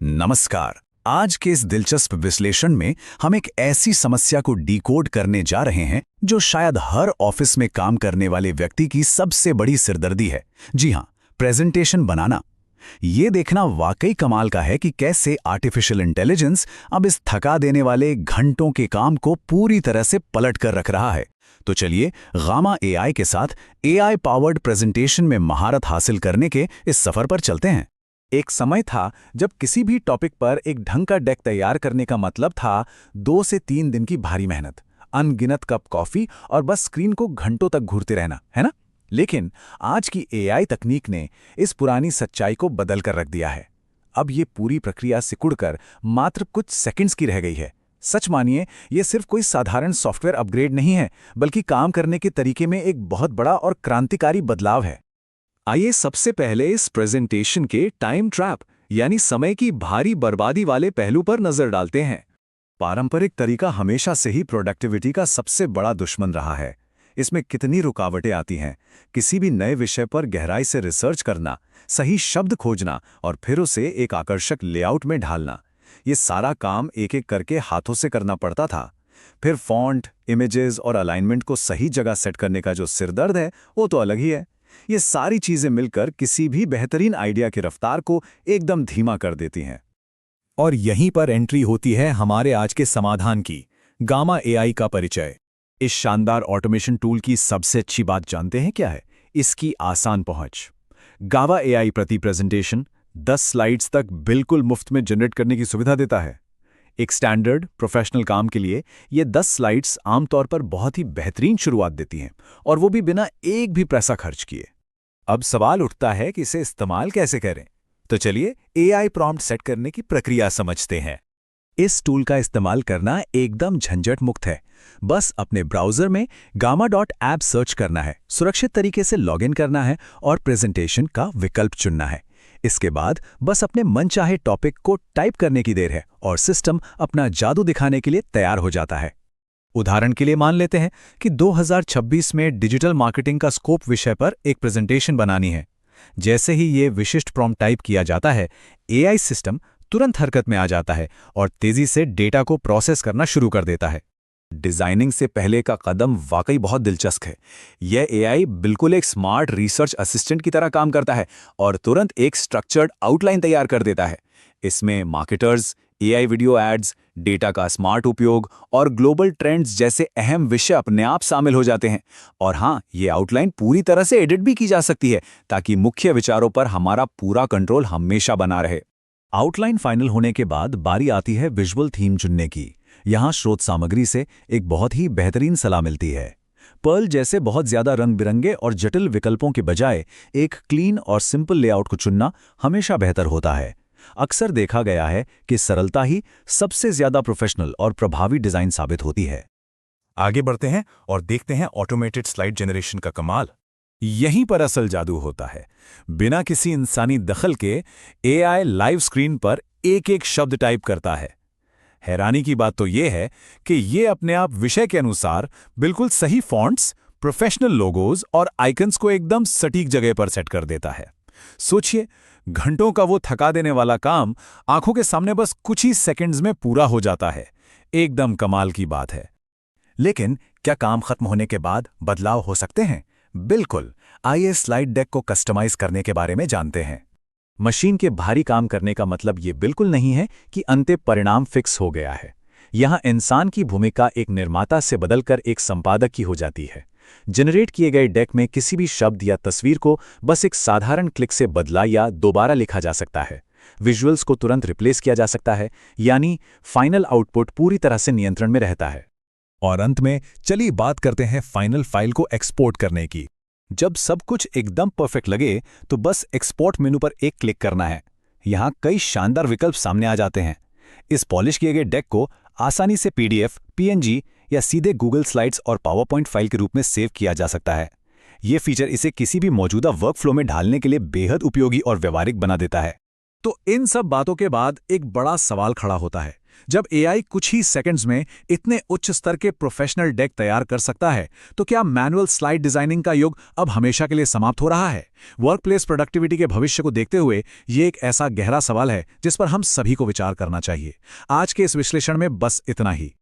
नमस्कार। आज के इस दिलचस्प विश्लेषण में हम एक ऐसी समस्या को डिकोड करने जा रहे हैं जो शायद हर ऑफिस में काम करने वाले व्यक्ति की सबसे बड़ी सिरदर्दी है। जी हाँ, प्रेजेंटेशन बनाना। ये देखना वाकई कमाल का है कि कैसे आर्टिफिशियल इंटेलिजेंस अब इस थका देने वाले घंटों के काम को पूरी तरह से पलट कर रख रहा है। तो चलिए गामा एआई के साथ एआई पावर्ड प्रेजेंटेशन में महारत हासिल करने के इस सफर पर चलते हैं। एक समय था जब किसी भी टॉपिक पर एक ढंग का डेक तैयार करने का मतलब था 2 से 3 दिन की भारी मेहनत, अनगिनत कप कॉफी और बस स्क्रीन को घंटों तक घूरते रहना, है ना? लेकिन आज की एआई तकनीक ने इस पुरानी सच्चाई को बदल कर रख दिया है। अब ये पूरी प्रक्रिया सिकुड़कर मात्र कुछ सेकंड्स की रह गई है। सच मानिए, ये सिर्फ कोई साधारण सॉफ्टवेयर अपग्रेड नहीं है, बल्कि काम करने के तरीके में एक बहुत बड़ा और क्रांतिकारी बदलाव है। आइए सबसे पहले इस प्रेजेंटेशन के टाइम ट्रैप यानी समय की भारी बर्बादी वाले पहलू पर नजर डालते हैं। पारंपरिक तरीका हमेशा से ही प्रोडक्टिविटी का सबसे बड़ा दुश्मन रहा है। इसमें कितनी रुकावटें आती हैं। किसी भी नए विषय पर गहराई से रिसर्च करना, सही शब्द खोजना और फिर उसे एक आकर्षक लेआउट में ढालना, ये सारा काम एक एक करके हाथों से करना पड़ता था। फिर फॉन्ट, इमेजेस और अलाइनमेंट को सही जगह सेट करने का जो सिरदर्द है, वो तो अलग ही है। ये सारी चीजें मिलकर किसी भी बेहतरीन आइडिया की रफ्तार को एकदम धीमा कर देती हैं। और यहीं पर एंट्री होती है हमारे आज के समाधान की, गामा एआई का परिचय। इस शानदार ऑटोमेशन टूल की सबसे अच्छी बात जानते हैं क्या है? इसकी आसान पहुंच। गामा एआई प्रति प्रेजेंटेशन 10 स्लाइड्स तक बिल्कुल मुफ्त में जनरेट करने की सुविधा देता है। एक स्टैंडर्ड प्रोफेशनल काम के लिए ये 10 स्लाइड्स आमतौर पर बहुत ही बेहतरीन शुरुआत देती हैं, और वो भी बिना एक भी पैसा खर्च किए। अब सवाल उठता है कि इसे इस्तेमाल कैसे करें। तो चलिए एआई प्रॉम्प्ट सेट करने की प्रक्रिया समझते हैं। इस टूल का इस्तेमाल करना एकदम झंझट मुक्त है। बस अपने ब्राउजर में gamma.app सर्च करना है, सुरक्षित तरीके से लॉगिन करना है और प्रेजेंटेशन का विकल्प चुनना है। इसके बाद बस अपने मनचाहे टॉपिक को टाइप करने की देर है और सिस्टम अपना जादू दिखाने के लिए तैयार हो जाता है। उदाहरण के लिए मान लेते हैं कि 2026 में डिजिटल मार्केटिंग का स्कोप विषय पर एक प्रेजेंटेशन बनानी है। जैसे ही ये विशिष्ट प्रॉम्प्ट टाइप किया जाता है, एआई सिस्टम तुरंत हरकत में आ जाता है और तेजी से डेटा को प्रोसेस करना शुरू कर देता है। डिजाइनिंग से पहले का कदम वाकई बहुत दिलचस्प है। यह एआई बिल्कुल एक स्मार्ट रिसर्च असिस्टेंट की तरह काम करता है और तुरंत एक स्ट्रक्चर्ड आउटलाइन तैयार कर देता है। इसमें marketers, AI video ads, data का स्मार्ट उपयोग और ग्लोबल ट्रेंड्स जैसे अहम विषय अपने आप शामिल हो जाते हैं। और हाँ, ये आउटलाइन पूरी तरह से एडिट भी की जा सकती है ताकि मुख्य विचारों पर हमारा पूरा कंट्रोल हमेशा बना रहे। आउटलाइन फाइनल होने के बाद बारी आती है विजुअल थीम चुनने की। यहाँ स्रोत सामग्री से एक बहुत ही बेहतरीन सलाह मिलती है। पर्ल जैसे बहुत ज्यादा रंग बिरंगे और जटिल विकल्पों के बजाय एक क्लीन और सिंपल लेआउट को चुनना हमेशा बेहतर होता है। अक्सर देखा गया है कि सरलता ही सबसे ज्यादा प्रोफेशनल और प्रभावी डिजाइन साबित होती है। आगे बढ़ते हैं और देखते हैं ऑटोमेटेड स्लाइड जनरेशन का कमाल। यहीं पर असल जादू होता है। बिना किसी इंसानी दखल के एआई लाइव स्क्रीन पर एक एक शब्द टाइप करता है। हैरानी की बात तो यह है कि ये अपने आप विषय के अनुसार बिल्कुल सही फॉन्ट्स, प्रोफेशनल लोगोज और आइकन्स को एकदम सटीक जगह पर सेट कर देता है। सोचिए, घंटों का वो थका देने वाला काम आंखों के सामने बस कुछ ही सेकंड्स में पूरा हो जाता है। एकदम कमाल की बात है। लेकिन क्या काम खत्म होने के बाद बदलाव हो सकते हैं? बिल्कुल। आइए स्लाइड डेक को कस्टमाइज करने के बारे में जानते हैं। मशीन के भारी काम करने का मतलब ये बिल्कुल नहीं है कि अंतिम परिणाम फिक्स हो गया है। यहाँ इंसान की भूमिका एक निर्माता से बदलकर एक संपादक की हो जाती है। जनरेट किए गए डेक में किसी भी शब्द या तस्वीर को बस एक साधारण क्लिक से बदला या दोबारा लिखा जा सकता है। विजुअल्स को तुरंत रिप्लेस किया जा सकता है, यानी फाइनल आउटपुट पूरी तरह से नियंत्रण में रहता है। और अंत में चलिए बात करते हैं फाइनल फाइल को एक्सपोर्ट करने की। जब सब कुछ एकदम परफेक्ट लगे तो बस एक्सपोर्ट मेनू पर एक क्लिक करना है। यहाँ कई शानदार विकल्प सामने आ जाते हैं। इस पॉलिश किए गए डेक को आसानी से पीडीएफ, पीएनजी या सीधे गूगल स्लाइड्स और पावरपॉइंट फाइल के रूप में सेव किया जा सकता है। ये फीचर इसे किसी भी मौजूदा वर्कफ्लो में ढालने के लिए बेहद उपयोगी और व्यवहारिक बना देता है। तो इन सब बातों के बाद एक बड़ा सवाल खड़ा होता है जब एआई कुछ ही सेकंड्स में इतने उच्च स्तर के प्रोफेशनल डेक तैयार कर सकता है, तो क्या मैनुअल स्लाइड डिजाइनिंग का युग अब हमेशा के लिए समाप्त हो रहा है? वर्कप्लेस प्रोडक्टिविटी के भविष्य को देखते हुए ये एक ऐसा गहरा सवाल है जिस पर हम सभी को विचार करना चाहिए। आज के इस विश्लेषण में बस इतना ही।